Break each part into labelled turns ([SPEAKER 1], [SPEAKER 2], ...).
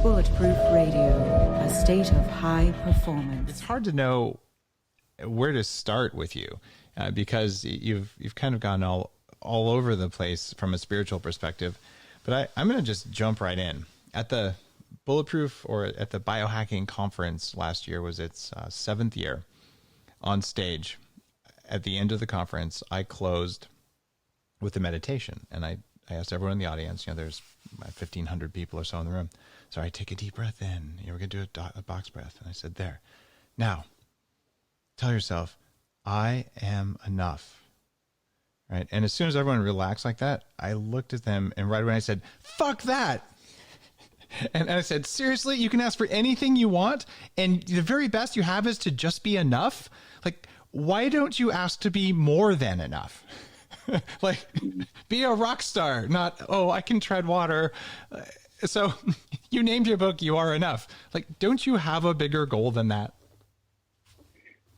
[SPEAKER 1] Bulletproof Radio, a state of high performance.
[SPEAKER 2] It's hard to know where to start with you because you've kind of gone all over the place from a spiritual perspective. But I'm going to just jump right in. At the Bulletproof, or at the biohacking conference last year, was its 7th year, on stage at the end of the conference, I closed with a meditation. And I asked everyone in the audience, there's 1,500 people or so in the room. So I take a deep breath in. We're going to do a box breath. And I said, there. Now, tell yourself, I am enough. Right? And as soon as everyone relaxed like that, I looked at them, and right away I said, fuck that. And I said, seriously, you can ask for anything you want, and the very best you have is to just be enough? Like, why don't you ask to be more than enough? Like, be a rock star, not, oh, I can tread water. So you named your book, You Are Enough. Like, don't you have a bigger goal than that?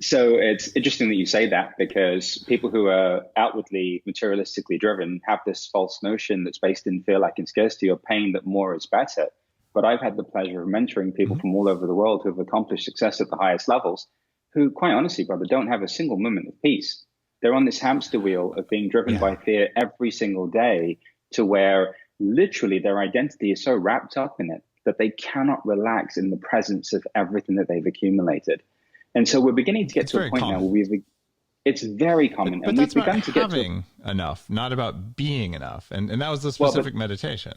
[SPEAKER 3] So it's interesting that you say that, because people who are outwardly materialistically driven have this false notion that's based in fear, lack, and scarcity, or pain, that more is better. But I've had the pleasure of mentoring people from all over the world who have accomplished success at the highest levels, who, quite honestly, brother, don't have a single moment of peace. They're on this hamster wheel of being driven by fear every single day, to where literally their identity is so wrapped up in it that they cannot relax in the presence of everything that they've accumulated. And so we're beginning to get to a point now where it's very common.
[SPEAKER 2] But
[SPEAKER 3] and
[SPEAKER 2] that's
[SPEAKER 3] we've begun
[SPEAKER 2] about
[SPEAKER 3] to get
[SPEAKER 2] having enough, not about being enough. And that was the specific meditation.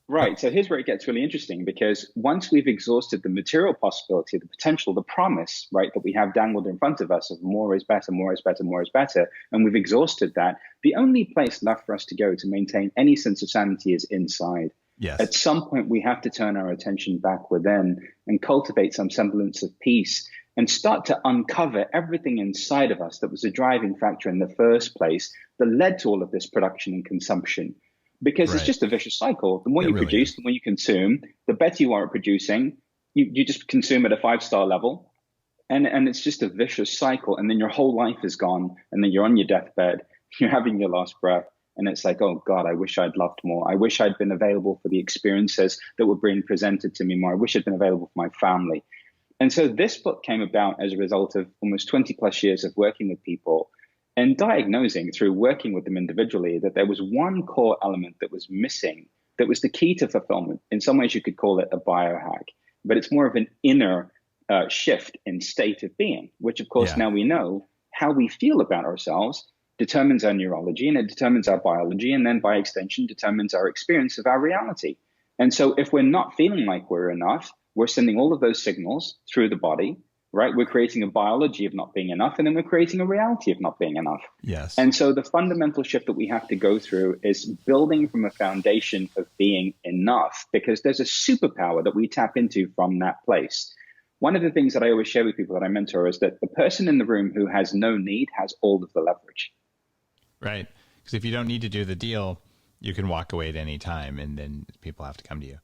[SPEAKER 3] Right. So here's where it gets really interesting, because once we've exhausted the material possibility, the potential, the promise, right, that we have dangled in front of us of more is better, more is better, more is better, and we've exhausted that, the only place left for us to go to maintain any sense of sanity is inside.
[SPEAKER 2] Yes.
[SPEAKER 3] At some point, we have to turn our attention back within and cultivate some semblance of peace, and start to uncover everything inside of us that was a driving factor in the first place that led to all of this production and consumption. Because it's just a vicious cycle. The more you produce, the more you consume, the better you are at producing. You just consume at a 5-star level. And it's just a vicious cycle. And then your whole life is gone. And then you're on your deathbed. You're having your last breath. And it's like, oh, God, I wish I'd loved more. I wish I'd been available for the experiences that were being presented to me more. I wish I'd been available for my family. And so this book came about as a result of almost 20 plus years of working with people and diagnosing, through working with them individually, that there was one core element that was missing, that was the key to fulfillment. In some ways, you could call it a biohack, but it's more of an inner shift in state of being, which, of course, now we know how we feel about ourselves determines our neurology, and it determines our biology, and then by extension determines our experience of our reality. And so if we're not feeling like we're enough, we're sending all of those signals through the body, right? We're creating a biology of not being enough, and then we're creating a reality of not being enough.
[SPEAKER 2] Yes.
[SPEAKER 3] And so the fundamental shift that we have to go through is building from a foundation of being enough, because there's a superpower that we tap into from that place. One of the things that I always share with people that I mentor is that the person in the room who has no need has all of the leverage.
[SPEAKER 2] Right. Because if you don't need to do the deal, you can walk away at any time, and then people have to come to you.